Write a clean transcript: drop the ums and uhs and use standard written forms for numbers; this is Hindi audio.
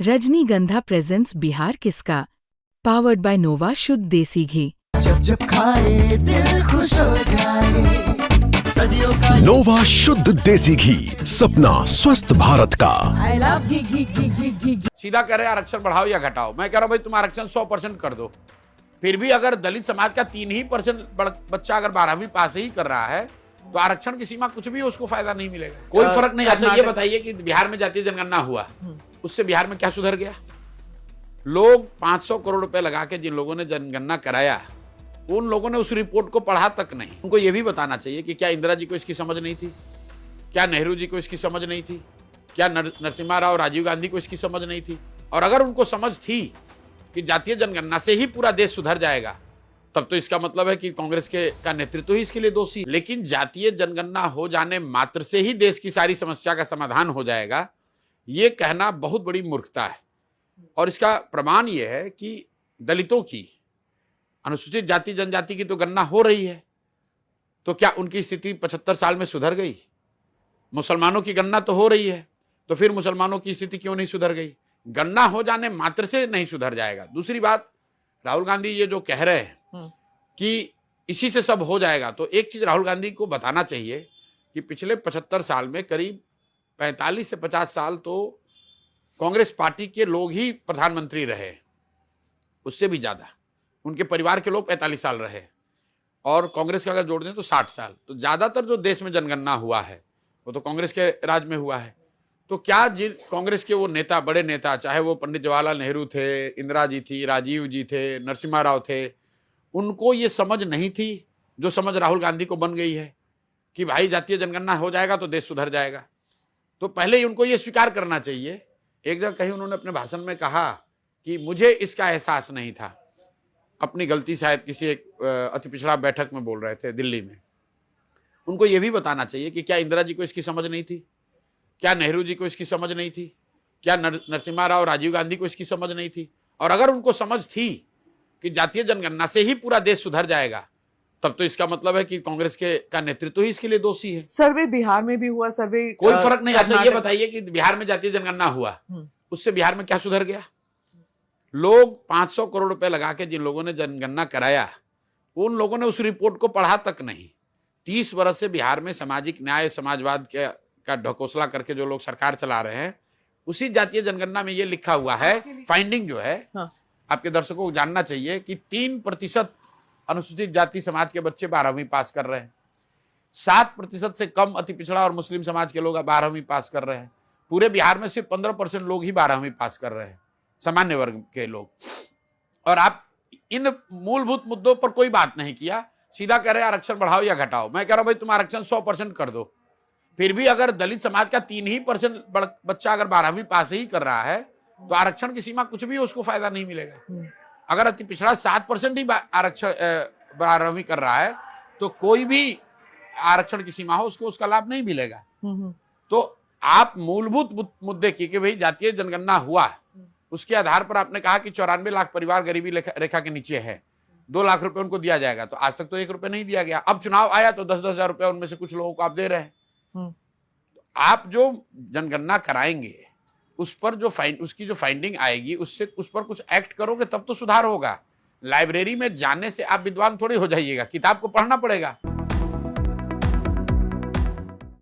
रजनीगंधा प्रेजेंट्स बिहार किसका, पावर्ड बाय नोवा शुद्ध देसी घी। जब जब खाए दिल खुश हो जाए, सदियों का नोवा शुद्ध देसी घी, सपना स्वस्थ भारत का। I love घी। सीधा कह रहे आरक्षण बढ़ाओ या घटाओ। मैं कह रहा हूं भाई तुम आरक्षण 100% कर दो। फिर भी अगर दलित समाज का 3% बच्चा अगर 12वीं पास ही कर रहा है तो आरक्षण की सीमा कुछ भी उसको फायदा नहीं मिलेगा, कोई फर्क नहीं। अच्छा ये बताइए कि बिहार में जातीय जनगणना हुआ, उससे बिहार में क्या सुधर गया? लोग 500 करोड़ रुपए लगा के जिन लोगों ने जनगणना कराया, उन लोगों ने उस रिपोर्ट को पढ़ा तक नहीं। उनको यह भी बताना चाहिए कि क्या इंदिरा जी को इसकी समझ नहीं थी, क्या नेहरू जी को इसकी समझ नहीं थी, क्या नरसिम्हा राव राजीव गांधी को इसकी समझ नहीं थी। और अगर उनको समझ थी कि जातीय जनगणना से ही पूरा देश सुधर जाएगा, तब तो इसका मतलब है कि कांग्रेस का नेतृत्व ही इसके लिए दोषी। लेकिन जातीय जनगणना हो जाने मात्र से ही देश की सारी समस्या का समाधान हो जाएगा, ये कहना बहुत बड़ी मूर्खता है। और इसका प्रमाण ये है कि दलितों की, अनुसूचित जाति जनजाति की तो गणना हो रही है, तो क्या उनकी स्थिति 75 साल में सुधर गई? मुसलमानों की गणना तो हो रही है, तो फिर मुसलमानों की स्थिति क्यों नहीं सुधर गई? गणना हो जाने मात्र से नहीं सुधर जाएगा। दूसरी बात, राहुल गांधी ये जो कह रहे हैं कि इसी से सब हो जाएगा, तो एक चीज राहुल गांधी को बताना चाहिए कि पिछले 75 साल में करीब 45 से 50 साल तो कांग्रेस पार्टी के लोग ही प्रधानमंत्री रहे, उससे भी ज्यादा उनके परिवार के लोग 45 साल रहे, और कांग्रेस का अगर जोड़ दें तो 60 साल। तो ज्यादातर जो देश में जनगणना हुआ है वो तो कांग्रेस के राज में हुआ है। तो क्या जिन कांग्रेस के वो नेता, बड़े नेता, चाहे वो पंडित जवाहरलाल नेहरू थे, इंदिरा जी थी, राजीव जी थे, नरसिम्हा राव थे, उनको ये समझ नहीं थी जो समझ राहुल गांधी को बन गई है कि भाई जातीय जनगणना हो जाएगा तो देश सुधर जाएगा? तो पहले ही उनको ये स्वीकार करना चाहिए। एक जगह कहीं उन्होंने अपने भाषण में कहा कि मुझे इसका एहसास नहीं था। अपनी गलती शायद किसी एक अति पिछड़ा बैठक में बोल रहे थे दिल्ली में। उनको ये भी बताना चाहिए कि क्या इंदिरा जी को इसकी समझ नहीं थी, क्या नेहरू जी को इसकी समझ नहीं थी, क्या नरसिम्हा राव राजीव गांधी को इसकी समझ नहीं थी। और अगर उनको समझ थी कि जातीय जनगणना से ही पूरा देश सुधर जाएगा, तब तो इसका मतलब है कि कांग्रेस का नेतृत्व ही इसके लिए दोषी है। सर्वे बिहार में भी हुआ, सर्वे कोई फर्क नहीं। अच्छा ये बताइए कि बिहार में जातीय जनगणना हुआ, उससे बिहार में क्या सुधर गया? लोग 500 करोड़ रुपए लगा के जिन लोगों ने जनगणना कराया, उन लोगों ने उस रिपोर्ट को पढ़ा तक नहीं। 30 वर्ष से बिहार में सामाजिक न्याय, समाजवाद का ढकोसला करके जो लोग सरकार चला रहे हैं, उसी जातीय जनगणना में ये लिखा हुआ है, फाइंडिंग जो है, आपके दर्शकों को जानना चाहिए कि 3% अनुसूचित जाति समाज के बच्चे 12वीं पास कर रहे हैं, 7% से कम अति पिछड़ा और मुस्लिम समाज के लोग 12वीं पास कर रहे हैं। पूरे बिहार में सिर्फ 15% लोग ही 12वीं पास कर रहे हैं, सामान्य वर्ग के लोग। और आप इन मूलभूत मुद्दों पर कोई बात नहीं किया, सीधा कह रहे आरक्षण बढ़ाओ या घटाओ। मैं कह रहा हूं भाई तुम आरक्षण 100% कर दो। फिर भी अगर दलित समाज का 3% बच्चा अगर 12वीं पास ही कर रहा है तो आरक्षण की सीमा कुछ भी उसको फायदा नहीं मिलेगा। अगर अति पिछड़ा 7% ही आरक्षण 12वीं कर रहा है तो कोई भी आरक्षण की सीमा हो उसको उसका लाभ नहीं मिलेगा। तो आप मूलभूत मुद्दे की कि भाई जातीय जनगणना हुआ, उसके आधार पर आपने कहा कि 94 लाख परिवार गरीबी रेखा के नीचे है, 2 लाख रुपए उनको दिया जाएगा, तो आज तक तो 1 रुपए नहीं दिया गया। अब चुनाव आया तो 10-10 हजार रुपए उनमें से कुछ लोगों को आप दे रहे हैं। आप जो जनगणना कराएंगे उस पर उसकी जो फाइंडिंग आएगी, उस पर कुछ एक्ट करोगे तब तो सुधार होगा। लाइब्रेरी में जाने से आप विद्वान थोड़ी हो जाइएगा, किताब को पढ़ना पड़ेगा।